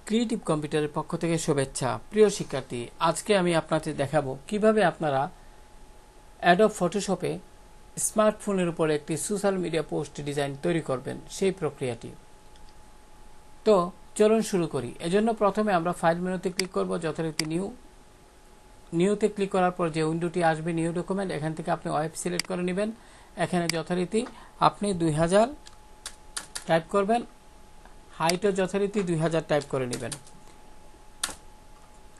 Creative কম্পিউটারের পক্ষ থেকে শুভেচ্ছা। প্রিয় শিক্ষার্থী, আজকে আমি আপনাদের দেখাবো কিভাবে আপনারা অ্যাডোব ফটোশপে স্মার্টফোনের উপরে একটি সোশ্যাল মিডিয়া পোস্ট ডিজাইন তৈরি করবেন, সেই প্রক্রিয়াটি। তো চলুন শুরু করি। এজন্য প্রথমে আমরা ফাইল মেনুতে ক্লিক করব, যথারীতি নিউতে ক্লিক করার পর যে উইন্ডোটি আসবে নিউ ডকুমেন্ট, এখান থেকে আপনি ওয়েব সিলেক্ট করে নেবেন। এখানে যথারীতি আপনি 2000 টাইপ করবেন, হাইটও যথারীতি 2000 টাইপ করে নেবেন,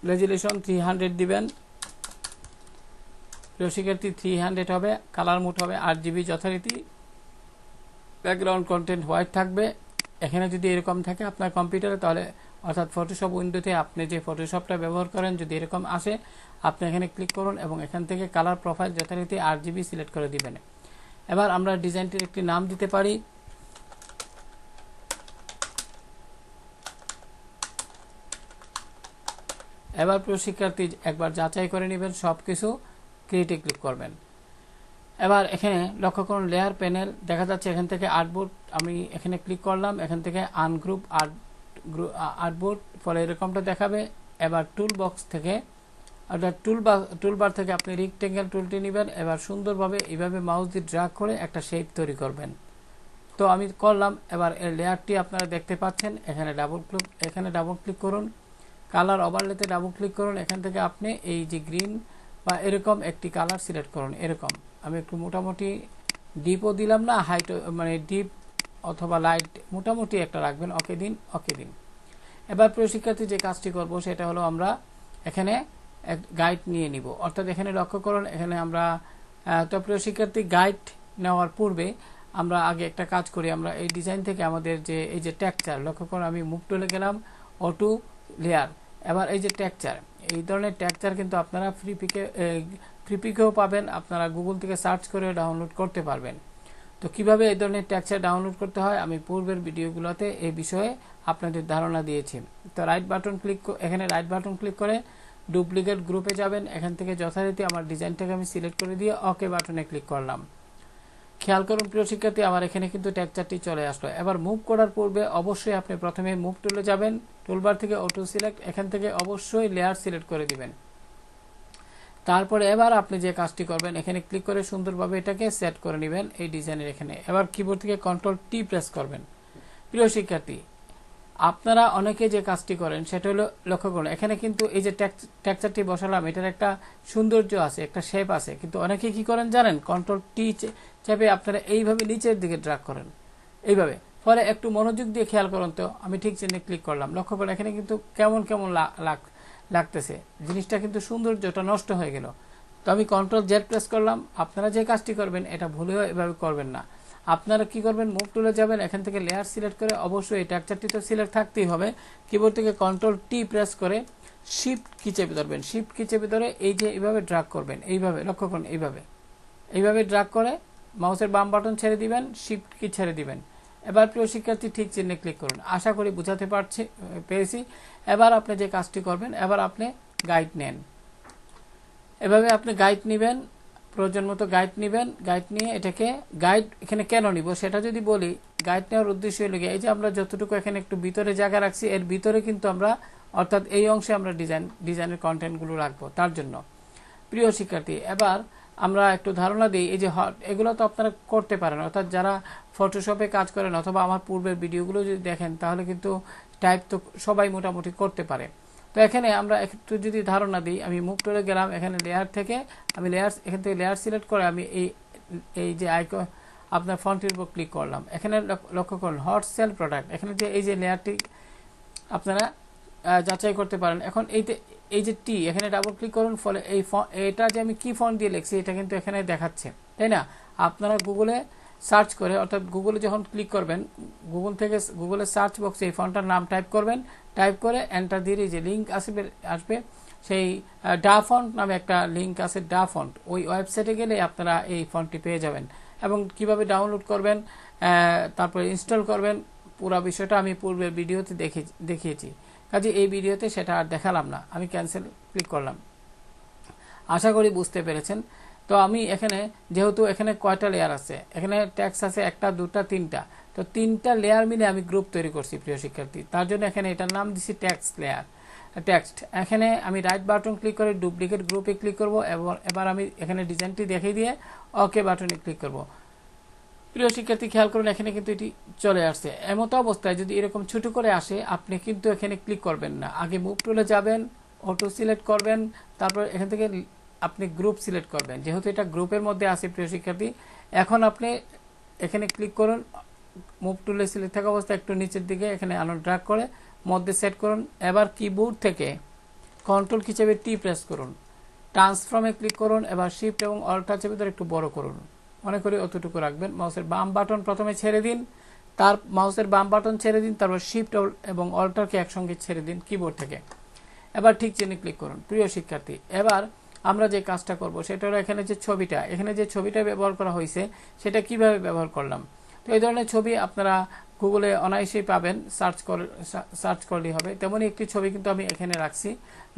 রেজুলেশন 300 দিবেন। প্রিয় শিক্ষার্থী 300 হবে, কালার মোড হবে 8GB যথারীতি, ব্যাকগ্রাউন্ড কন্টেন্ট হোয়াইট থাকবে। এখানে যদি এরকম থাকে আপনার কম্পিউটারে, তাহলে অর্থাৎ ফটোশপ উইন্ডোতে আপনি যে ফটোশপটা ব্যবহার করেন যদি এরকম আসে, আপনি এখানে ক্লিক করুন এবং এখান থেকে কালার প্রোফাইল যথারীতি 8GB সিলেক্ট করে দিবেন। এবার আমরা ডিজাইনটির একটি নাম দিতে পারি। এবার প্রিয় শিক্ষার্থী একবার যাচাই করে নেবেন, সব কিছু ক্রিয়েটে ক্লিক করবেন। এবার এখানে লক্ষ্য করুন লেয়ার প্যানেল দেখা যাচ্ছে, এখান থেকে আর্টবোর্ড আমি এখানে ক্লিক করলাম, এখান থেকে আনগ্রুপ আর্টবোর্ড, ফলে এরকমটা দেখাবে। এবার টুল বক্স থেকে অর্থাৎ টুলবার থেকে আপনি রেক্টেঙ্গেল টুলটি নেবেন। এবার সুন্দরভাবে এইভাবে মাউস দিয়ে ড্র্যাগ করে একটা শেপ তৈরি করবেন। তো আমি করলাম। এবার এর লেয়ারটি আপনারা দেখতে পাচ্ছেন, এখানে ডাবল ক্লিক করুন, কালার ওভারলেতে ডাবল ক্লিক করুন। এখান থেকে আপনি এই যে গ্রিন বা এরকম একটি কালার সিলেক্ট করুন। এরকম আমি একটু মোটামুটি ডিপও দিলাম না, হাইট মানে ডিপ অথবা লাইট মোটামুটি একটা রাখবেন। ওকে দিন, ওকে দিন। এবার প্রিয় শিক্ষার্থী যে কাজটি করব সেটা হলো আমরা এখানে এক গাইড নিয়ে নিব। অর্থাৎ এখানে লক্ষ্য করুন, এখানে আমরা তো প্রিয় শিক্ষার্থী গাইড নেওয়ার পূর্বে আমরা আগে একটা কাজ করি। আমরা এই ডিজাইন থেকে আমাদের যে এই যে টেক্সচার, লক্ষ্য করুন আমি মুভ টুলে গেলাম, অটো লেয়ার। এবার এই যে টেক্সচার, এই ধরনের টেক্সচার কিন্তু আপনারা ফ্রিপিকেও পাবেন, আপনারা গুগল থেকে সার্চ করে ডাউনলোড করতে পারবেন। তো কিভাবে এই ধরনের টেক্সচার ডাউনলোড করতে হয় আমি পূর্বের ভিডিওগুলোতে এই বিষয়ে আপনাদের ধারণা দিয়েছি। তো এখানে রাইট বাটন ক্লিক করে ডুপ্লিকেট গ্রুপে যাবেন। এখান থেকে যথারীতি আমার ডিজাইনটাকে আমি সিলেক্ট করে দিয়ে ওকে বাটনে ক্লিক করলাম। খেয়াল করুন প্রিয় শিক্ষার্থী, আমার এখানে কিন্তু টেক্সচারটি চলে আসলো। এবার মুভ করার পূর্বে অবশ্যই আপনি প্রথমে মুভ টুলে যাবেন, টুলবার থেকে অটো সিলেক্ট, এখান থেকে অবশ্যই লেয়ার সিলেক্ট করে দিবেন। তারপরে এবার আপনি যে কাজটি করবেন, এখানে ক্লিক করে সুন্দরভাবে এটাকে সেট করে নেবেন এই ডিজাইনের এখানে। এবার কিবোর্ড থেকে Ctrl+T প্রেস করবেন। প্রিয় শিক্ষার্থী, আপনারা অনেকে যে কাজটি করেন সেটা হলো, লক্ষ্য করুন এখানে কিন্তু এই যে টেক্সচারটি বসালাম, এটার একটা সৌন্দর্য আছে, একটা শেপ আছে, কিন্তু অনেকে কি করেন জানেন, Ctrl+T চেপে আপনারা এইভাবে নিচের দিকে ড্র্যাগ করেন এইভাবে। ফলে একটু মনোযোগ দিয়ে খেয়াল করুন। তো আমি ঠিক চিহ্নে ক্লিক করলাম, লক্ষ্য করুন এখানে কিন্তু কেমন লাগতেছে, জিনিসটা কিন্তু সৌন্দর্যটা নষ্ট হয়ে গেল। তো আমি Ctrl+Z প্রেস করলাম। আপনারা যে কাজটি করবেন এটা ভুলেও এভাবে করবেন না। আপনারা কি করবেন, মুভ টুলে যাবেন, এখান থেকে লেয়ার সিলেক্ট করে অবশ্যই এই টেক্সচারটি তো সিলেক্ট থাকতেই হবে। কিবোর্ড থেকে Ctrl+T প্রেস করে শিফট কি চেপে ধরবেন, শিফট কি চেপে ধরে এই যে এইভাবে ড্র্যাগ করবেন, এইভাবে লক্ষ্য করুন, এইভাবে ড্র্যাগ করে মাউসের বাম বাটন ছেড়ে দিবেন, শিফট কি ছেড়ে দিবেন। এবার প্রিয় শিক্ষার্থী ঠিক চিহ্নে ক্লিক করুন। আশা করি বুঝাতে পেরেছি। এবার আপনি যে কাজটি করবেন, এবার আপনি গাইড নেন, এভাবে আপনি গাইড নেবেন, প্রয়োজন মতো গাইড নেবেন। গাইড নিয়ে এটাকে এখানে কেন নিব সেটা যদি বলি, গাইড নেওয়ার উদ্দেশ্য হলো এই যে আমরা যতটুকু এখানে একটু ভিতরে জায়গা রাখছি, এর ভিতরে কিন্তু আমরা অর্থাৎ এই অংশে আমরা ডিজাইনের কন্টেন্টগুলো রাখবো, তার জন্য। প্রিয় শিক্ষার্থী, এবার আমরা একটু ধারণা দিই, এই যে এগুলো তো আপনারা করতে পারেন, অর্থাৎ যারা ফটোশপে কাজ করেন অথবা আমার পূর্বের ভিডিওগুলো যদি দেখেন, তাহলে কিন্তু টাইপ তো সবাই মোটামুটি করতে পারে। তো এখানে আমরা একটু যদি ধারণা দিই, আমি মুভ টুলে গেলাম, এখানে লেয়ার থেকে আমি এখান থেকে লেয়ার সিলেক্ট করে আমি এই যে আইকন আপনার ফন্টের উপর ক্লিক করলাম। এখানে লক্ষ্য করুন হট সেল প্রোডাক্ট, এখানে যে এই যে লেয়ারটি আপনারা যাচাই করতে পারেন। এখন এই যে টি, এখানে ডাবল ক্লিক করুন, ফলে এটা যে আমি কি ফন্ট দিয়ে লিখছি এটা কিন্তু এখানে দেখাচ্ছে, তাই না? আপনারা গুগলে সার্চ করে, অর্থাৎ গুগলে যখন ক্লিক করবেন, গুগলের সার্চ বক্সে এই ফন্টটার নাম টাইপ করবেন, টাইপ করে এন্টার দিয়ে যে লিঙ্ক আসবে সেই ডা ফন্ট নামে একটা লিঙ্ক আছে, ডা ফন্ট, ওই ওয়েবসাইটে গেলে আপনারা এই ফন্টটি পেয়ে যাবেন। এবং কিভাবে ডাউনলোড করবেন, তারপরে ইনস্টল করবেন, পুরো বিষয়টা আমি পূর্বের ভিডিওতে দেখিয়েছি। কাজে এই ভিডিওতে সেটা আর দেখালাম না, আমি ক্যান্সেল ক্লিক করলাম। আশা করি বুঝতে পেরেছেন। তো আমি এখানে যেহেতু এখানে কয়টা লেয়ার আছে, এখানে টেক্সট আছে 1, 2, 3টা, তো 3টা লেয়ার মিলে আমি গ্রুপ তৈরি করছি প্রিয় শিক্ষার্থী। তার জন্য এখানে এটার নাম দিচ্ছি টেক্সট লেয়ার, টেক্সট। এখানে আমি রাইট বাটন ক্লিক করে ডুপ্লিকেট গ্রুপে ক্লিক করব। এবার আমি এখানে ডিজাইনটি দেখিয়ে দিয়ে ওকে বাটনে ক্লিক করব। প্রিয় শিক্ষার্থী খেয়াল করুন, এখানে কিন্তু এটি চলে আসছে। এমতো অবস্থায় যদি এরকম ছোট করে আসে, আপনি কিন্তু এখানে ক্লিক করবেন না, আগে মুভ টুলে যাবেন, অটো সিলেক্ট করবেন, তারপর এখান থেকে আপনি গ্রুপ সিলেক্ট করবেন। যেহেতু এটা গ্রুপের মধ্যে আছে প্রিয় শিক্ষার্থী, এখন আপনি এখানে ক্লিক করুন, মুভ টুলে সিলেক্ট থাকা অবস্থায় একটু নিচের দিকে এখানে আনো ড্র্যাগ করে মধ্যে সেট করুন। এবার কিবোর্ড থেকে কন্ট্রোল কি চেপে টি প্রেস করুন, ট্রান্সফর্মে ক্লিক করুন, এবার শিফট এবং অল্টার চেপে ধরে একটু বড় করুন, মনে করি অতটুকু রাখবেন। মাউসের বাম বাটন প্রথমে ছেড়ে দিন, মাউসের বাম বাটন ছেড়ে দিন, তারপর শিফট এবং অল্টারকে একসঙ্গে ছেড়ে দিন কিবোর্ড থেকে। এবার ঠিক চিহ্নে ক্লিক করুন। প্রিয় শিক্ষার্থী, এবার আমরা যে কাজটা করব সেটা হলো এখানে যে ছবিটা ব্যবহার করা হয়েছে সেটা কিভাবে ব্যবহার করলাম। তো এই ধরনের ছবি আপনারা গুগলে অনায়াসেই পাবেন, সার্চ করলেই হবে। তেমনই একটি ছবি কিন্তু আমি এখানে রাখছি।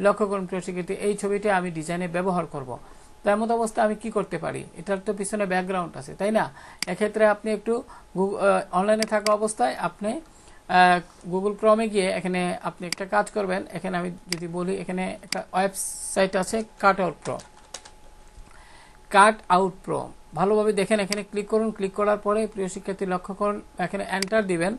লক্ষ্য করুন প্রিয় শিক্ষার্থী, এই ছবিটা আমি ডিজাইনে ব্যবহার করব। তার মতো অবস্থা আমি কি করতে পারি, এটার তো পিছনে ব্যাকগ্রাউন্ড আছে, তাই না? এক্ষেত্রে আপনি একটু অনলাইনে থাকা অবস্থায় আপনি গুগল ক্রমে গিয়ে এখানে আপনি একটা কাজ করবেন। এখানে আমি যদি বলি, এখানে একটা ওয়েবসাইট আছে কাট আউট প্রো, ভালোভাবে দেখেন। এখানে ক্লিক করুন, ক্লিক করার পরে প্রিয় শিক্ষার্থী লক্ষ্য করুন, এখানে এন্টার দিবেন।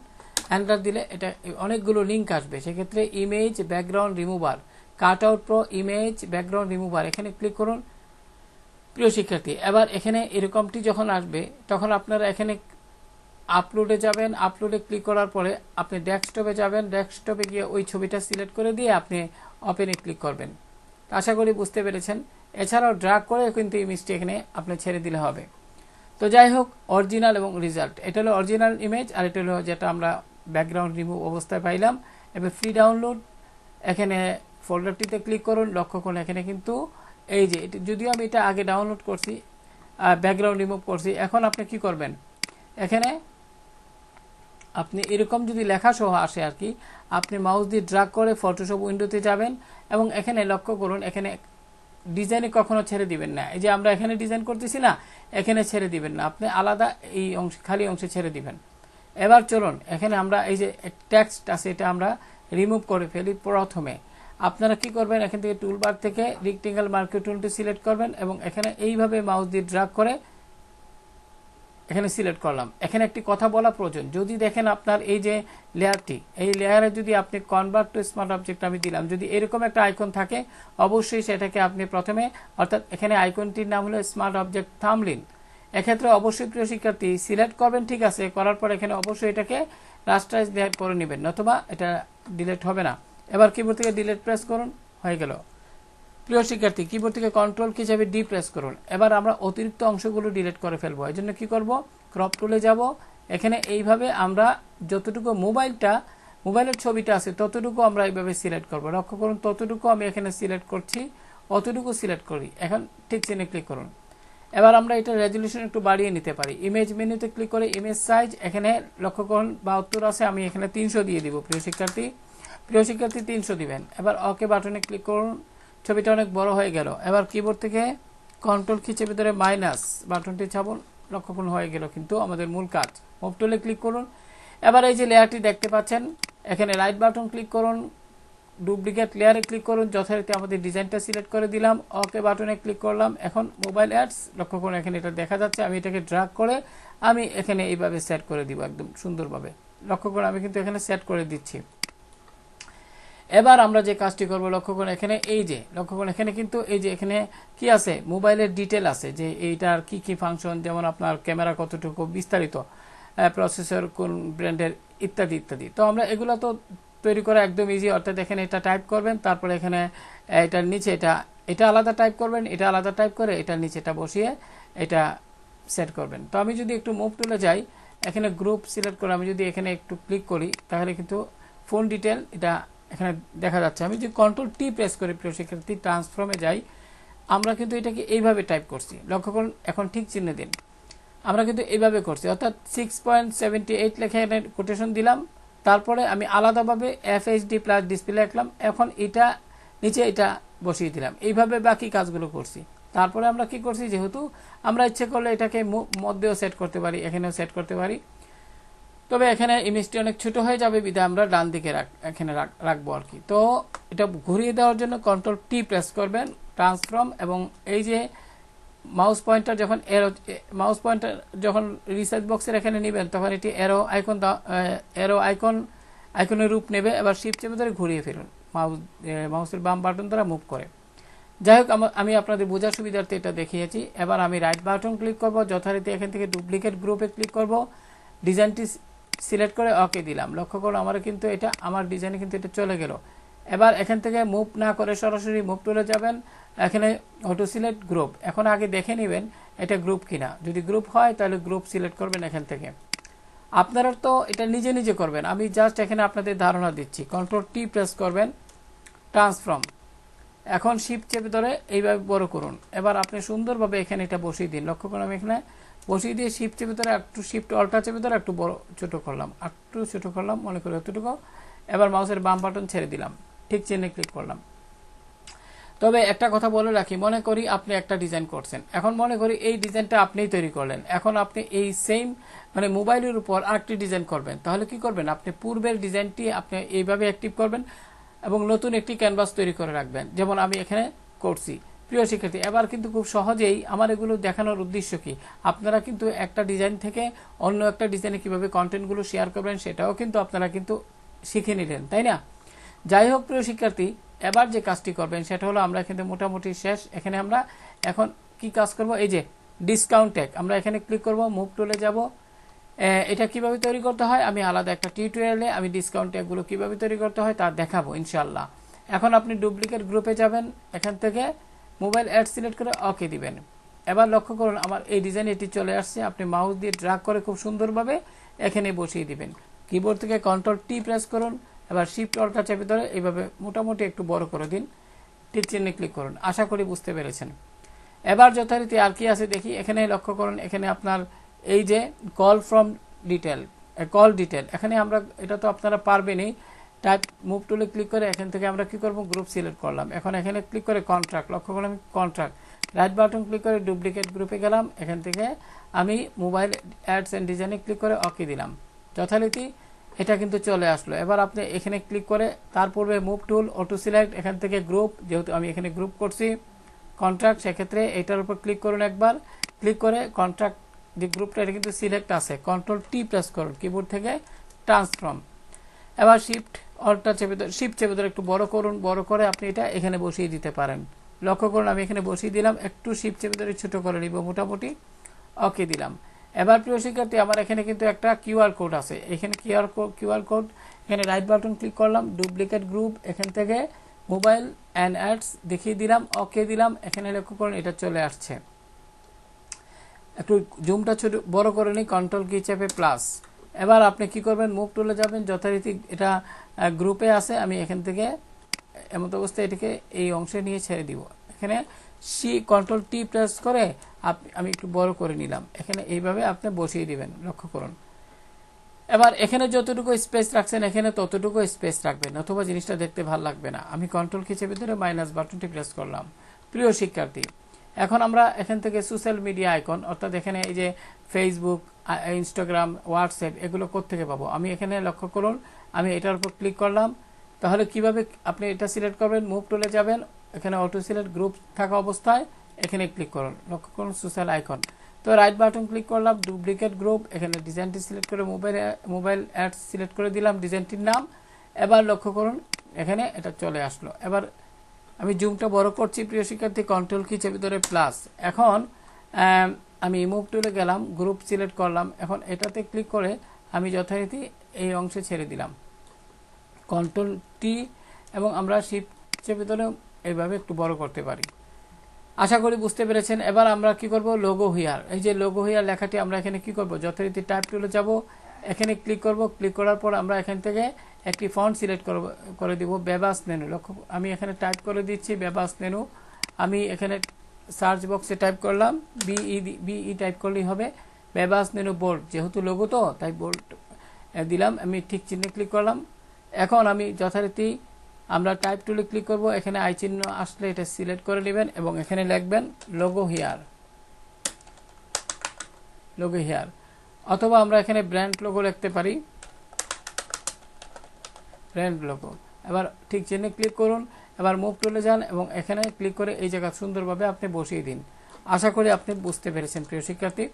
এন্টার দিলে এটা অনেকগুলো লিঙ্ক আসবে। সেক্ষেত্রে image background remover, cut out pro image background remover, এখানে ক্লিক করুন প্রিয় শিক্ষার্থী। এবার এখানে এরকমটি যখন আসবে তখন আপনারা এখানে আপলোডে যাবেন। আপলোডে ক্লিক করার পরে আপনি ডেস্কটপে যাবেন। ডেস্কটপে গিয়ে ওই ছবিটা সিলেক্ট করে দিয়ে আপনি ওপেনে ক্লিক করবেন। আশা করি বুঝতে পেরেছেন। এছাড়াও ড্র্যাগ করে কিন্তু ইমেজটি এখানে আপনি ছেড়ে দিলে হবে। তো যাই হোক, অরিজিনাল এবং রেজাল্ট, এটা হলো অরিজিনাল ইমেজ, আর এটা হলো যেটা আমরা ব্যাকগ্রাউন্ড রিমুভ অবস্থায় পাইলাম। এবার ফ্রি ডাউনলোড, এখানে ফোল্ডারটিতে ক্লিক করুন। লক্ষ্য করুন এখানে কিন্তু এই যে যদিও আমি এটা আগে ডাউনলোড করছি, ব্যাকগ্রাউন্ড রিমুভ করছি। এখন আপনি কি করবেন, এখানে আপনি এরকম যদি লেখা সহ আসে আর কি, আপনি মাউস দিয়ে ড্র্যাগ করে ফটোশপ উইন্ডোতে যাবেন এবং এখানে লক্ষ্য করুন, এখানে ডিজাইনে কখনো ছেড়ে দিবেন না। এই যে আমরা এখানে ডিজাইন করতেছি না, এখানে ছেড়ে দিবেন না, আপনি আলাদা এই অংশ খালি অংশে ছেড়ে দিবেন। এবার চলুন এখানে আমরা এই যে টেক্সট আছে এটা আমরা রিমুভ করে ফেলি। প্রথমে আপনারা কি করবেন, এখান থেকে টুলবার থেকে রেক্টেঙ্গেল মার্কার টুলটি সিলেক্ট করবেন এবং এখানে এইভাবে মাউস দিয়ে ড্র্যাগ করে এখানে সিলেক্ট করলাম। এখানে একটি কথা বলা প্রয়োজন, যদি দেখেন আপনার এই যে লেয়ারটি, এই লেয়ারে যদি আপনি কনভার্ট টু স্মার্ট অবজেক্ট আমি দিলাম, যদি এরকম একটা আইকন থাকে অবশ্যই সেটাকে আপনি প্রথমে, অর্থাৎ এখানে আইকনটির নাম হলো স্মার্ট অবজেক্ট থাম্বনেইল। এক্ষেত্রে অবশ্যই প্রিয় শিক্ষার্থী সিলেক্ট করবেন, ঠিক আছে, করার পর এখানে অবশ্যই এটাকে রাস্টারাইজ লেয়ার করে নেবেন, নতুবা এটা ডিলিট হবে না। এবার কিবোর্ড থেকে ডিলিট প্রেস করুন, হয়ে গেল। প্রিয় শিক্ষার্থী, কিবোর্ড থেকে কন্ট্রোল কি চাপে ডি প্রেস করুন। এবার আমরা অতিরিক্ত অংশগুলো ডিলিট করে ফেলবো। এই জন্য কি করব, ক্রপ টুলে যাব। এখানে এইভাবে আমরা যতটুকু মোবাইলের ছবিটা আছে ততটুকু আমরা এইভাবে সিলেক্ট করব। লক্ষ্য করুন, ততটুকু আমি এখানে সিলেক্ট করছি, অতটুকু সিলেক্ট করি। এখন ঠিক চিহ্নে ক্লিক করুন। এবার আমরা এটা রেজলিউশন একটু বাড়িয়ে নিতে পারি। ইমেজ মেনুতে ক্লিক করে ইমেজ সাইজ, এখানে লক্ষ্য করুন 72 আছে, আমি এখানে 300 দিয়ে দিব। প্রিয় শিক্ষার্থী 300 দিবেন। এবার ওকে বাটনে ক্লিক করুন, ছবিটা অনেক বড় হয়ে গেল। এবার কিবোর্ড থেকে কন্ট্রোল কি চেপে ধরে মাইনাস বাটনটি চাপুন, লক্ষ্য করুন হয়ে গেল কিন্তু আমাদের মূল কাজ। মুভ টুলে ক্লিক করুন। এবার এই যে লেয়ারটি দেখতে পাচ্ছেন, এখানে রাইট বাটন ক্লিক করুন, ডুপ্লিকেট লেয়ারে ক্লিক করুন, যথারীতি আমাদের ডিজাইনটা সিলেক্ট করে দিলাম। ওকে বাটনে ক্লিক করলাম। এখন মোবাইল অ্যাডস, লক্ষ্য করুন এখানে এটা দেখা যাচ্ছে। আমি এটাকে ড্র্যাগ করে আমি এখানে এইভাবে সেট করে দিব একদম সুন্দরভাবে। লক্ষ্য করুন আমি কিন্তু এখানে সেট করে দিচ্ছি। এবার আমরা যে কাজটি করব, লক্ষ্য করুন এখানে এই যে লক্ষ্য করুন এখানে কিন্তু এই যে এখানে কি আছে, মোবাইলের ডিটেল আছে, যে এইটার কি কি ফাংশন, যেমন আপনার ক্যামেরা কতটুকু, বিস্তারিত প্রসেসর কোন ব্র্যান্ডের, ইত্যাদি ইত্যাদি। তো আমরা এগুলো তো তৈরি করা একদম ইজি, অর্থাৎ এখানে এটা টাইপ করবেন, তারপরে এখানে এটার নিচে এটা আলাদা টাইপ করবেন, এটা আলাদা টাইপ করে এটার নিচে এটা বসিয়ে এটা সেট করবেন। তো আমি যদি একটু মুভ টুলে যাই, এখানে গ্রুপ সিলেক্ট করে আমি যদি এখানে একটু ক্লিক করি, তাহলে কিন্তু ফোন ডিটেল এটা এখানে দেখা যাচ্ছে। আমি যদি কন্ট্রোল টি প্রেস করি প্রিয় শিক্ষার্থী, ট্রান্সফর্মে যাই, আমরা কিন্তু এটাকে এইভাবে টাইপ করছি। লক্ষ্য করুন এখন ঠিক চিহ্ন দিন, আমরা কিন্তু এইভাবে করছি, অর্থাৎ 6.78 লেখে কোটেশন দিলাম, তারপরে আমি আলাদাভাবে FHD প্লাস ডিসপ্লে লিখলাম, এখন এটা নিচে এটা বসিয়ে দিলাম। এইভাবে বাকি কাজগুলো করছি। তারপরে আমরা কি করছি, যেহেতু আমরা ইচ্ছে করলে এটাকে মধ্যেও সেট করতে পারি, এখানেও সেট করতে পারি। তবে এখানে ইমেজটি অনেক ছোট হয়ে যাবে বিধায় আমরা ডান দিকে এখানে রাখবো আর কি। তো এটা ঘুরিয়ে দেওয়ার জন্য কন্ট্রোল টি প্রেস করবেন, ট্রান্সফর্ম, এবং এই যে মাউস পয়েন্টার যখন রিসার্চ বক্সের এখানে নেবেন তখন এটি এরো আইকনের রূপ নেবে। এবার শিফট চেপে ধরে ঘুরিয়ে ফেলুন মাউসের বাম বাটন দ্বারা মুভ করে। যাই হোক, আমি আপনাদের বোঝার সুবিধার্থে এটা দেখিয়েছি। এবার আমি রাইট বাটন ক্লিক করব, যথারীতি এখান থেকে ডুপ্লিকেট গ্রুপে ক্লিক করব, ডিজাইনটি সিলেক্ট করে ওকে দিলাম। লক্ষ্য করো আমার কিন্তু এটা আমার ডিজাইনে কিন্তু এটা চলে গেল। এবার এখান থেকে মুভ না করে সরাসরি মুভ টুলে যাবেন, এখানে অটো সিলেক্ট গ্রুপ। এখন আগে দেখে নেবেন এটা গ্রুপ কিনা, যদি গ্রুপ হয় তাহলে গ্রুপ সিলেক্ট করবেন এখান থেকে। আপনারা তো এটা নিজে নিজে করবেন, আমি জাস্ট এখানে আপনাদের ধারণা দিচ্ছি। কন্ট্রোল টি প্রেস করবেন, ট্রান্সফর্ম, এখন শিফট চেপে ধরে এইভাবে বড় করুন। এবার আপনি সুন্দরভাবে এখানে এটা বসিয়ে দিন। লক্ষ্য করুন আমি এখানে বসিয়ে দিয়ে শিফট চেপে ধরে একটু শিফট অল্টা চেপে ধরে একটু বড় ছোট করলাম, মনে করি এতটুকু। এবার মাউসের বাম বাটন ছেড়ে দিলাম, ঠিক চিহ্নে ক্লিক করলাম। তবে একটা কথা বলে রাখি, মনে করি আপনি একটা ডিজাইন করছেন, এখন মনে করি এই ডিজাইনটা আপনিই তৈরি করলেন, এখন আপনি এই সেম মোবাইলের উপর আরেকটি ডিজাইন করবেন, তাহলে কি করবেন, আপনি পূর্বের ডিজাইনটি আপনি এইভাবে অ্যাক্টিভ করবেন এবং নতুন একটি ক্যানভাস তৈরি করে রাখবেন, যেমন আমি এখানে করছি। প্রিয় শিক্ষার্থী, এবার কিন্তু খুব সহজেই আমার এগুলো দেখানোর উদ্দেশ্য কি, আপনারা কিন্তু একটা ডিজাইন থেকে অন্য একটা ডিজাইনে কিভাবে কন্টেন্টগুলো শেয়ার করবেন সেটাও কিন্তু আপনারা কিন্তু শিখে নিলেন, তাই না? যাই হোক প্রিয় শিক্ষার্থী, এবার যে কাজটি করবেন সেটা হলো, আমরা এখানে মোটামুটি শেষ। এখানে আমরা এখন কি কাজ করব, এই যে ডিসকাউন্ট ট্যাগ, আমরা এখানে ক্লিক করব, মুভ টুলে যাব। এটা কিভাবে তৈরি করতে হয় আমি আলাদা একটা টিউটোরিয়ালে আমি ডিসকাউন্ট ট্যাগগুলো কিভাবে তৈরি করতে হয় তা দেখাবো ইনশাআল্লাহ। এখন আপনি ডুপ্লিকেট গ্রুপে যাবেন, এখান থেকে মোবাইল অ্যাড সিলেক্ট করে ওকে দিবেন। এবার লক্ষ্য করুন আমার এই ডিজাইন এটি চলে আসছে। আপনি মাউস দিয়ে ড্র্যাগ করে খুব সুন্দরভাবে এখানে বসিয়ে দিবেন। কিবোর্ড থেকে কন্ট্রোল টি প্রেস করুন, এবার শিফট অল্টা চেপে ধরে এইভাবে মোটামুটি একটু বড় করে দিন, টিক চিহ্নে ক্লিক করুন। আশা করি বুঝতে পেরেছেন। এবার যথারীতি আর কি আছে দেখি। এখানে লক্ষ্য করুন, এখানে আপনার এই যে কল ডিটেল, এখানে আমরা এটা তো আপনারা পারবেনই। টাইপ মুভ টুলে ক্লিক করে এখান থেকে আমরা কি করব, গ্রুপ সিলেক্ট করলাম। এখন এখানে ক্লিক করে কন্ট্রাক্ট, লক্ষ্য করলাম কন্ট্রাক্ট, রাইট বাটন ক্লিক করে ডুপ্লিকেট গ্রুপে গেলাম। এখান থেকে আমি মোবাইল অ্যাডস এন্ড ডিজাইনে ক্লিক করে ওকে দিলাম। যথারীতি এটা কিন্তু চলে আসলো। এবার আপনি এখানে ক্লিক করে তার পূর্বে মুভ টুল, অটো সিলেক্ট, এখান থেকে গ্রুপ, যেহেতু আমি এখানে গ্রুপ করছি, কন্ট্রাক্ট, সেক্ষেত্রে এটার উপর ক্লিক করুন একবার। ক্লিক করে কন্ট্রাক্ট যে গ্রুপটা এটা কিন্তু সিলেক্ট আছে, কন্ট্রোল টি প্রেস করুন কিবোর্ড থেকে, ট্রান্সফর্ম। এবার শিফট চেপে ধরে একটু বড় করুন, বড় করে আপনি এটা এখানে বসিয়ে দিতে পারেন। লক্ষ্য করুন আমি এখানে বসিয়ে দিলাম, একটু শিফট চেপে ধরে ছোট করে নিব মোটামুটি, ওকে দিলাম। এবার প্রিয় শিক্ষার্থী, আমার এখানে কিন্তু একটা কিউআর কোড আছে, এখানে কিউআর কোড, এখানে রাইট বাটন ক্লিক করলাম, ডুপ্লিকেট গ্রুপ, এখান থেকে মোবাইল অ্যান্ড অ্যাডস দেখিয়ে দিলাম, ওকে দিলাম। এখানে লক্ষ্য করুন এটা চলে আসছে। একটু জুমটা ছোট বড় করে নিই, কন্ট্রোল কি চেপে প্লাস। এবার আপনি কি করবেন, মুভ টুলে যাবেন, যথারীতি এটা গ্রুপে আছে, আমি এখান থেকে এমন অবস্থায় এটাকে এই অংশে নিয়ে ছেড়ে দিব। এখানে কন্ট্রোল টি প্রেস করে আমি একটু বড় করে নিলাম, এখানে এইভাবে আপনি বসিয়ে দিবেন। লক্ষ্য করুন এবার এখানে যতটুকু স্পেস রাখছেন এখানে ততটুকু স্পেস রাখবেন, অথবা জিনিসটা দেখতে ভালো লাগবে না। আমি কন্ট্রোল কি চেপে ধরে মাইনাস বাটনটি প্রেস করলাম। প্রিয় শিক্ষার্থী, এখন আমরা এখান থেকে সোশ্যাল মিডিয়া আইকন, অর্থাৎ এখানে এই যে ফেসবুক, ইনস্টাগ্রাম, হোয়াটসঅ্যাপ, এগুলো কোত্থেকে পাবো, আমি এখানে লক্ষ্য করুন আমি এটার উপর ক্লিক করলাম। তাহলে কিভাবে আপনি এটা সিলেক্ট করবেন, মুভ টুলে যাবেন, এখানে অটো সিলেক্ট গ্রুপ থাকা অবস্থায় এখানে ক্লিক করুন, লক্ষ্য করুন সোশ্যাল আইকন। তো রাইট বাটন ক্লিক করলাম, ডুপ্লিকেট গ্রুপ, এখানে ডিজাইনটি সিলেক্ট করে মোবাইল অ্যাড সিলেক্ট করে দিলাম ডিজাইনটির নাম। এবার লক্ষ্য করুন এখানে এটা চলে আসলো। এবার আমি জুমটা বড় করছি প্রিয় শিক্ষার্থী, কন্ট্রোল কি চেপে ধরে প্লাস। এখন আমি মুভ টুলে গেলাম, গ্রুপ সিলেক্ট করলাম, এখন এটাতে ক্লিক করে আমি যথারীতি এই অংশে ছেড়ে দিলাম, কন্ট্রোল টি, এবং আমরা শিফট চেপে ধরে এইভাবে একটু বড় করতে পারি। আশা করি বুঝতে পেরেছেন। এবার আমরা কি করব, লোগো হিয়ার, এই যে লোগো হিয়ার লেখাটি আমরা এখানে কি করব, যথারীতি টাইপ টুলে যাব, এখানে ক্লিক করব। ক্লিক করার পর আমরা এখান থেকে একটি ফন্ট সিলেক্ট করে দিব, বেবাস নেনু। লক্ষ্য আমি এখানে টাইপ করে দিচ্ছি বেবাস নেনু। আমি এখানে সার্চ বক্সে টাইপ করলাম বিই টাইপ করলেই হবে, বেবাস নেনু বোল্ড, যেহেতু লোগো তো তাই বোল্ড দিলাম। আমি ঠিক চিহ্নে ক্লিক করলাম। এখন আমি যথারীতি আমরা টাইপ টুলে ক্লিক করব, এখানে আই চিহ্ন আসলে এটা সিলেক্ট করে নেবেন এবং এখানে লিখবেন লোগো হিয়ার, অথবা আমরা এখানে ব্র্যান্ড লোগো লিখতে পারি, ব্র্যান্ড লোগো। এবার ঠিক চিহ্নে ক্লিক করুন, এবার মুভ টুলে যান এবং এখানে ক্লিক করে এই জায়গা সুন্দরভাবে আপনি বসিয়ে দিন। আশা করি আপনি বুঝতে পেরেছেন প্রিয় শিক্ষার্থী।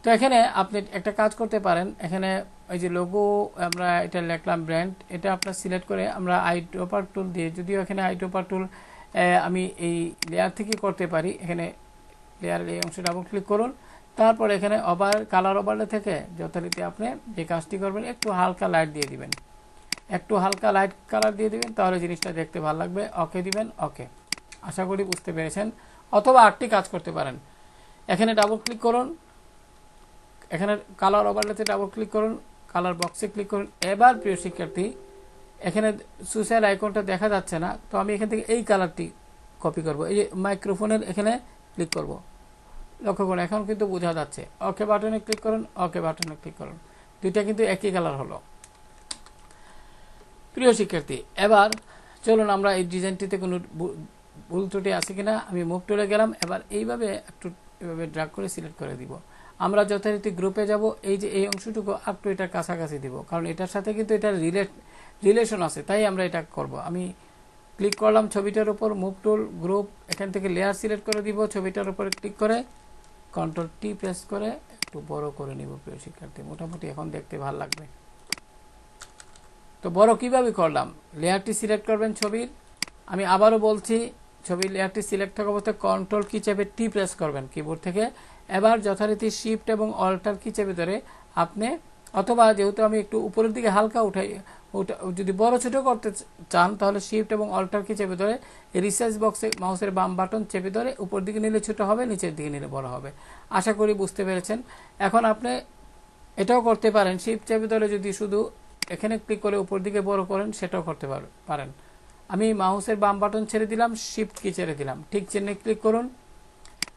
তো এখানে আপনি একটা কাজ করতে পারেন, এখানে এই যে লোগো আমরা এটা লিখলাম ব্র্যান্ড, এটা আপনার সিলেক্ট করে আমরা আইড্রপার টুল দিয়ে, যদিও এখানে আইড্রপার টুল আমি এই লেয়ার থেকে করতে পারি, এখানে লেয়ারের এই অংশে ডাবল ক্লিক করুন, তারপর এখানে কালার ওভারলে থেকে যথারীতি আপনি যে কাজটি করবেন একটু হালকা লাইট দিয়ে দিবেন, একটু হালকা লাইট কালার দিয়ে দিবেন, তাহলে জিনিসটা দেখতে ভালো লাগবে। ওকে দিবেন, ওকে। আশা করি বুঝতে পেরেছেন। অথবা আরেকটি কাজ করতে পারেন, এখানে ডাবল ক্লিক করুন, এখানে কালার ওভারলেতে ডাবল ক্লিক করুন, কালার বক্সে ক্লিক করুন। এবার প্রিয় শিক্ষার্থী এখানে সুইসাইড আইকনটা দেখা যাচ্ছে না, তো আমি এখান থেকে এই কালারটি কপি করব, এই যে মাইক্রোফোনের এখানে ক্লিক করব, লক্ষ্য করুন এখন কিন্তু বোঝা যাচ্ছে। ওকে বাটনে ক্লিক করুন, ওকে বাটনে ক্লিক করুন, দুইটা কিন্তু একই কালার হলো। প্রিয় শিক্ষার্থী এবার চলুন আমরা এই ডিজাইনটিতে কোনো ভুল ত্রুটি আছে কিনা আমি মুভ টুলে গেলাম, এবার এইভাবে একটু এভাবে ড্র্যাগ করে সিলেক্ট করে দিব। আমরা যথারীতি গ্রুপে যাব, এই যে এই অংশটুকু একটু এটার কাছাকাছি দিব, কারণ এটার সাথে কিন্তু এটার রিলেশন আছে, তাই আমরা এটা করব। আমি ক্লিক করলাম ছবিটার উপর, মুভ টুল, গ্রুপ, এখান থেকে লেয়ার সিলেক্ট করে দিব, ছবিটার উপরে ক্লিক করে কন্ট্রোল টি প্রেস করে একটু বড় করে নিব প্রিয় শিক্ষার্থী, মোটামুটি এখন দেখতে ভালো লাগবে। তো বড় কিভাবে করলাম, লেয়ারটি সিলেক্ট করবেন ছবির, আমি আবারও বলছি ছবির লেয়ারটি সিলেক্ট থাকা অবস্থায় কন্ট্রোল কি চেপে টি প্রেস করবেন কিবোর্ড থেকে। এবার যথারীতি শিফট এবং অল্টার কি চেপে ধরে আপনি, অথবা যেহেতু আমি একটু উপরের দিকে হালকা উঠাই, যদি বড় ছোট করতে চান তাহলে শিফট এবং অল্টার কি চেপে ধরে রিসাইজ বক্সে মাউসের বাম বাটন চেপে ধরে উপর দিকে নিলে ছোট হবে, নিচের দিকে নিলে বড় হবে। আশা করি বুঝতে পেরেছেন। এখন আপনি এটাও করতে পারেন, শিফট চেপে ধরে যদি শুধু এখানে ক্লিক করে উপর দিকে বড় করেন সেটাও করতে পারেন। আমি মাউসের বাম বাটন ছেড়ে দিলাম, শিফট কি ছেড়ে দিলাম, ঠিক চিহ্নে ক্লিক করুন।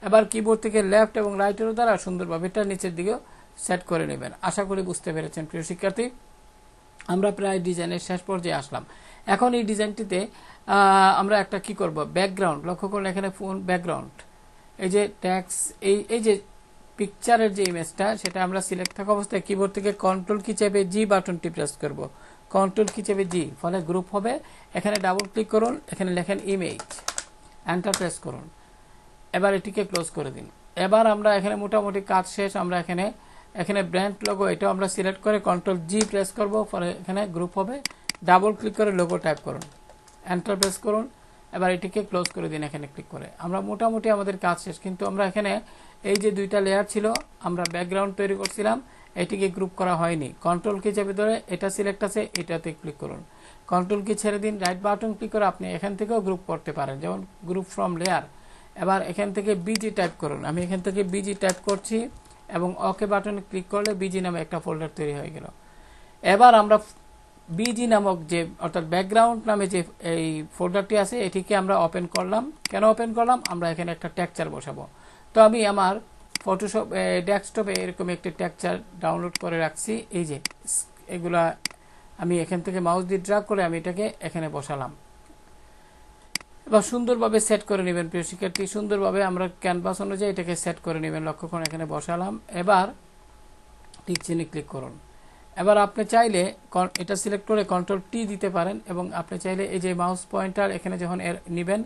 এবার কিবোর্ড থেকে লেফট এবং রাইটের দ্বারা সুন্দরভাবে এটা নিচের দিকেও সেট করে নেবেন। আশা করি বুঝতে পেরেছেন প্রিয় শিক্ষার্থী। আমরা প্রায় ডিজাইনের শেষ পর্যায়ে আসলাম। এখন এই ডিজাইনটিতে আমরা একটা কি করব, ব্যাকগ্রাউন্ড, লক্ষ্য করুন এখানে ফোন ব্যাকগ্রাউন্ড, এই যে ট্যাক্স, এই যে পিকচারের যে ইমেজটা সেটা আমরা সিলেক্ট থাকা অবস্থায় কিবোর্ড থেকে কন্ট্রোল কি চেপে জি বাটনটি প্রেস করব, কন্ট্রোল কি চেপে জি, ফলে গ্রুপ হবে। এখানে ডাবল ক্লিক করুন, এখানে লেখেন ইমেজ, এন্টার প্রেস করুন, এবার এটিকে ক্লোজ করে দিন। এবার আমরা এখানে মোটামুটি কাজ শেষ। আমরা এখানে ব্র্যান্ড লোগো, এটাও আমরা সিলেক্ট করে কন্ট্রোল জি প্রেস করব, ফলে এখানে গ্রুপ হবে। ডাবল ক্লিক করে লোগো টাইপ করুন, এন্টার প্রেস করুন, এবার এটিকে ক্লোজ করে দিন এখানে ক্লিক করে। আমরা মোটামুটি আমাদের কাজ শেষ, কিন্তু আমরা এখানে এই যে দুইটা লেয়ার ছিল আমরা ব্যাকগ্রাউন্ড তৈরি করছিলাম, এটিকে গ্রুপ করা হয়নি। কন্ট্রোল কি চেপে ধরে এটা সিলেক্ট আছে, এটাতে ক্লিক করুন, কন্ট্রোল কি ছেড়ে দিন, রাইট বাটন ক্লিক করে আপনি এখান থেকেও গ্রুপ করতে পারেন, যেমন গ্রুপ ফ্রম লেয়ার। এবার এখান থেকে বিজি টাইপ করুন, আমি এখান থেকে বিজি টাইপ করছি এবং ওকে বাটনে ক্লিক করলে বিজি নামে একটা ফোল্ডার তৈরি হয়ে গেল। এবার আমরা বিজি নামক যে অর্থাৎ ব্যাকগ্রাউন্ড নামে যে এই ফোল্ডারটি আছে এটিকে আমরা ওপেন করলাম। কেন ওপেন করলাম, আমরা এখানে একটা টেক্সচার বসাবো। তো আমি আমার ফটোশপ ডেস্কটপে এরকম একটি টেক্সচার ডাউনলোড করে রাখছি, এই যে এগুলা আমি এখান থেকে মাউস দিয়ে ড্র্যাগ করে আমি এটাকে এখানে বসালাম। এবার সুন্দরভাবে সেট করে নেবেন প্রিয় শিক্ষার্থী, সুন্দরভাবে আমরা ক্যানভাস অনুযায়ী এটাকে সেট করে নেবেন। লক্ষ্য করুন এখানে বসালাম, এবার টিক চিহ্নে ক্লিক করুন। এবার আপনি চাইলে এটা সিলেক্ট করে কন্ট্রোল টি দিতে পারেন এবং আপনি চাইলে এই যে মাউস পয়েন্টার এখানে যখন নেবেন,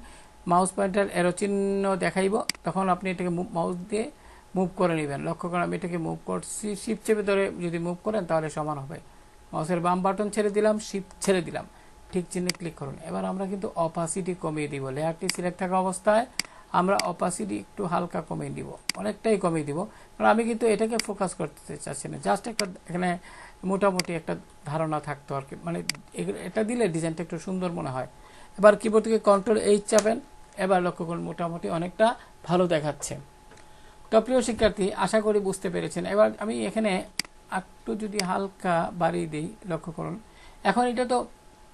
মাউস পয়েন্টার এরো চিহ্ন দেখাইব, তখন আপনি এটাকে মাউস দিয়ে মুভ করে নেবেন। লক্ষ্য করুন আমি এটাকে মুভ করছি, শিফট চেপে ধরে যদি মুভ করেন তাহলে সমান হবে। মাউসের বাম বাটন ছেড়ে দিলাম, শিফট ছেড়ে দিলাম, ঠিক চিহ্নে ক্লিক করুন। এবার আমরা কিন্তু অপাসিটি কমিয়ে দিব, লেয়ারটি সিলেক্ট থাকা অবস্থায় আমরা অপাসিটি একটু হালকা কমিয়ে দিব, অনেকটাই কমিয়ে দিব, কারণ আমি কিন্তু এটাকে ফোকাস করতে চাচ্ছি না, জাস্ট একটা এখানে মোটামুটি একটা ধারণা থাকতো আর কি, মানে এটা দিলে ডিজাইনটা একটু সুন্দর মনে হয়। এবার কিবোর্ড থেকে কন্ট্রোল এইচ চাপেন, এবার লক্ষ্য করুন মোটামুটি অনেকটা ভালো দেখাচ্ছে। তো প্রিয় শিক্ষার্থী আশা করি বুঝতে পেরেছেন। এবার আমি এখানে একটু যদি হালকা বাড়িয়ে দিই, লক্ষ্য করুন এখন এটা তো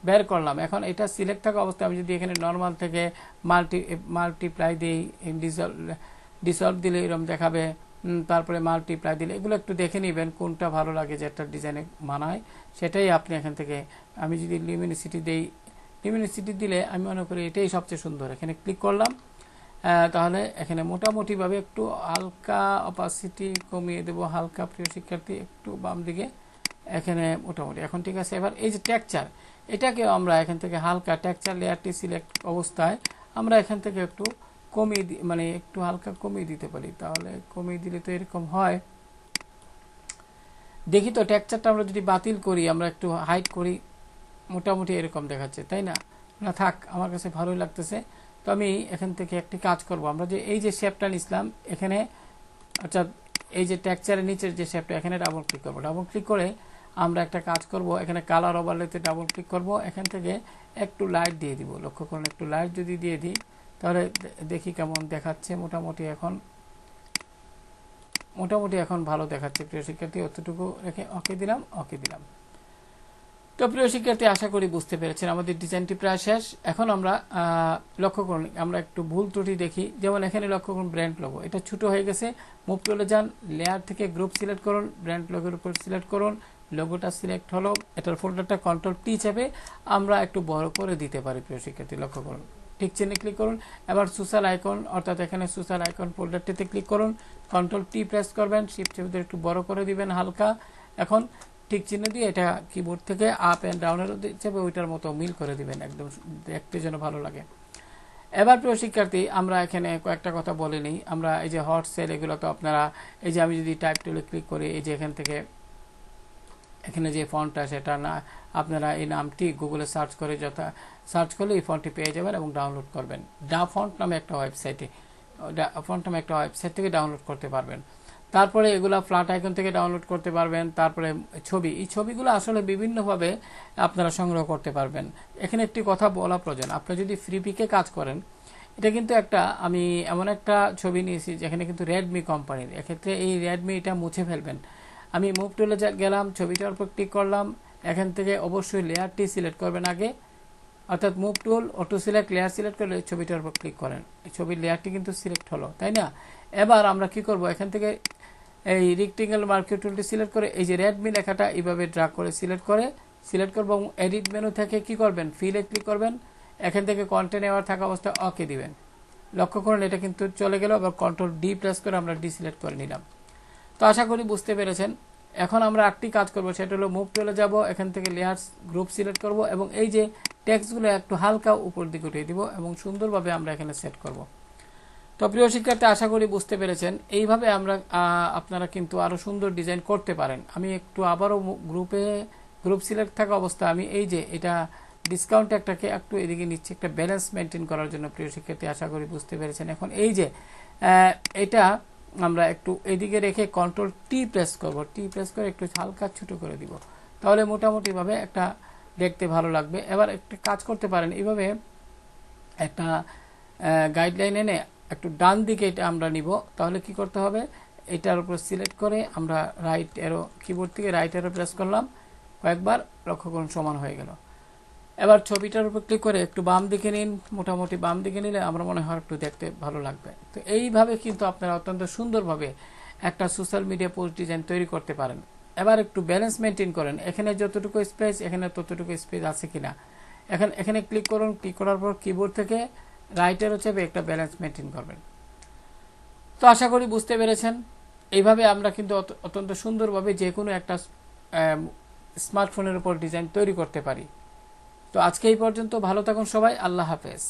বের করলাম, এখন এটা সিলেক্ট থাকা অবস্থায় আমি যদি এখানে নর্মাল থেকে মাল্টিপ্লাই দিই, ডিসলভ দিলে এরকম দেখাবে, তারপরে মাল্টিপ্লাই দিলে, এগুলো একটু দেখে নেবেন কোনটা ভালো লাগে, যেটা ডিজাইনে মানায় সেটাই আপনি এখান থেকে। আমি যদি লিমিনিসিটি দিই, লিমিনিসিটি দিলে আমি মনে করি এটাই সবচেয়ে সুন্দর, এখানে ক্লিক করলাম। তাহলে এখানে মোটামুটিভাবে একটু হালকা অপাসিটি কমিয়ে দেব, হালকা প্রিয় শিক্ষার্থী, একটু বাম দিকে, এখানে মোটামুটি এখন ঠিক আছে। এবার এই যে টেক্সচার, এটাকে আমরা এখান থেকে হালকা টেক্সচার লেয়ারটি সিলেক্ট অবস্থায় আমরা এখান থেকে একটু কমিয়ে মানে একটু হালকা কমিয়ে দিতে পারি। তাহলে কমিয়ে দিলে তো এরকম হয়, দেখি তো টেক্সচারটা আমরা যদি বাতিল করি, আমরা একটু হাইড করি, মোটামুটি এরকম দেখাচ্ছে, তাই না? না থাক, আমার কাছে ভালোই লাগতেছে। তো আমি এখান থেকে একটি কাজ করব, আমরা যে এই যে শেপটা নিছিলাম এখানে, অর্থাৎ এই যে টেক্সচারের নিচের যে শেপটা, এখানে ডাবল ক্লিক করব। ডাবল ক্লিক করে আমরা একটা কাজ করব, এখানে কালার ওভারলেতে ডাবল ক্লিক করব, এখান থেকে একটু লাইট দিয়ে দিব। লক্ষ্য করুন, একটু লাইট যদি দিয়ে দিই তাহলে দেখি কেমন দেখাচ্ছে। মোটামুটি এখন ভালো দেখাচ্ছে প্রিয় শিক্ষার্থী। অতটুকু রেখে ওকে দিলাম, ওকে দিলাম। তো প্রিয় শিক্ষার্থী, আশা করি বুঝতে পেরেছেন আমাদের ডিজাইনটি প্রায় শেষ। এখন আমরা লক্ষ্য করুন, আমরা একটু ভুল ত্রুটি দেখি। যেমন এখানে লক্ষ্য করুন, ব্র্যান্ড লোগো এটা ছোট হয়ে গেছে। মুভ টুলে যান, লেয়ার থেকে গ্রুপ সিলেক্ট করুন, ব্র্যান্ড লোগোর উপর সিলেক্ট করুন, লোগোটা সিলেক্ট হলো, এটার ফোল্ডারটা কন্ট্রোল টি চেপে আমরা একটু বড় করে দিতে পারি প্রিয় শিক্ষার্থী। লক্ষ্য করুন, ঠিক চিহ্নে ক্লিক করুন। এবার সোশ্যাল আইকন, অর্থাৎ এখানে সোশ্যাল আইকন ফোল্ডারটিতে ক্লিক করুন, কন্ট্রোল টি প্রেস করবেন, শিফট চেপে একটু বড় করে দিবেন হালকা। এখন ঠিক চিহ্ন দিয়ে এটা কিবোর্ড থেকে আপ এন্ড ডাউনের চেপে ওইটার মতো মিল করে দিবেন, একদম দেখতে যেন ভালো লাগে। এবার প্রিয় শিক্ষার্থী, আমরা এখানে কয়েকটা কথা বলে নিই। আমরা এই যে হট সেল, এগুলো তো আপনারা, এই যে আমি যদি টাইপ টুলে ক্লিক করি, এই যে এখান থেকে এখানে যে ফন্টটা, সেটা না আপনারা এই নামটি গুগলে সার্চ করে সার্চ করলে এই ফন্টটি পেয়ে যাবেন এবং ডাউনলোড করবেন। ফন্ট নামে একটা ওয়েবসাইট থেকে ডাউনলোড করতে পারবেন। তারপরে এগুলা ফ্ল্যাট আইকন থেকে ডাউনলোড করতে পারবেন। তারপরে ছবি, এই ছবিগুলো আসলে বিভিন্নভাবে আপনারা সংগ্রহ করতে পারবেন। এখানে একটি কথা বলা প্রয়োজন, আপনি যদি ফ্রি পিকে কাজ করেন, এটা কিন্তু আমি এমন একটা ছবি নিয়েছি যেখানে কিন্তু রেডমি কোম্পানির, এক্ষেত্রে এই রেডমি এটা মুছে ফেলবেন। আমি মুভ টুলে গেলাম, ছবিটার উপর ক্লিক করলাম, এখান থেকে অবশ্যই লেয়ারটি সিলেক্ট করবেন আগে, অর্থাৎ move tool, auto select, layer select করলে ছবিটার উপর ক্লিক করেন, ছবির লেয়ারটি কিন্তু সিলেক্ট হলো, তাই না? এবার আমরা কি করব, এখান থেকে এই রেক্টেঙ্গেল মার্কিং টুলটি সিলেক্ট করে এই যে রেডমি লেখাটা এইভাবে ড্র্যাগ করে সিলেক্ট করব এবং এডিট মেনু থেকে কি করবেন, ফিলে ক্লিক করবেন, এখান থেকে কন্টেন্ট এবার থাকা অবস্থায় ওকে দিবেন। লক্ষ্য করুন, এটা কিন্তু চলে গেল। আবার কন্ট্রোল ডি প্রেস করে আমরা ডি সিলেক্ট করে নিলাম। তো আশা করি বুঝতে পেরেছেন। এখন আমরা একটি কাজ করব, সেটা হলো মুভ টুলে যাব, এখান থেকে লেয়ার্স গ্রুপ সিলেক্ট করব এবং এই যে টেক্সটগুলো একটু হালকা উপর দিকে উঠিয়ে দিব এবং সুন্দরভাবে আমরা এখানে সেট করব। তো প্রিয় শিক্ষার্থী, আশা করি বুঝতে পেরেছেন। এইভাবে আপনারা কিন্তু আরো সুন্দর ডিজাইন করতে পারেন। আমি একটু আবারও গ্রুপ সিলেক্ট থাকা অবস্থা আমি এই যে এটা ডিসকাউন্ট একটাকে একটু এদিকে নিচ্ছি, একটা ব্যালেন্স মেনটেন করার জন্য। প্রিয় শিক্ষার্থী, আশা করি বুঝতে পেরেছেন। এখন এই যে এটা আমরা একটু এদিকে রেখে কন্ট্রোল টি প্রেস করব, টি প্রেস করে একটু হালকা ছোট করে দিব, তাহলে মোটামুটি ভাবে একটা দেখতে ভালো লাগবে। এবার একটা কাজ করতে পারেন, এইভাবে একটা গাইডলাইন এনে একটু ডান দিকে এটা আমরা নিব। তাহলে কি করতে হবে, এটার উপর সিলেক্ট করে আমরা রাইট এরো, কিবোর্ড থেকে রাইট এরো প্রেস করলাম কয়েকবার, লক্ষ্য করুন সমান হয়ে গেল। এবার ছবিটার উপর ক্লিক করে একটু বাম দিকে নিন, মোটামুটি বাম দিকে নিলে আমার মনে হয় একটু দেখতে ভালো লাগবে। তো এইভাবে কিন্তু আপনারা অত্যন্ত সুন্দরভাবে একটা সোশ্যাল মিডিয়া পোস্ট ডিজাইন তৈরি করতে পারেন। এবার একটু ব্যালেন্স মেনটেন করেন, এখানে যতটুকু স্পেস, এখানে ততটুকু স্পেস আছে কিনা, এখানে ক্লিক করুন। ক্লিক করার পর কিবোর্ড থেকে রাইটের চেপে একটা ব্যালেন্স মেনটেন করবেন। তো আশা করি বুঝতে পেরেছেন। এইভাবে আমরা কিন্তু অত্যন্ত সুন্দরভাবে যে কোনো একটা স্মার্টফোনের উপর ডিজাইন তৈরি করতে পারি। তো আজকে এই পর্যন্ত, ভালো থাকুন সবাই, আল্লাহ হাফেজ।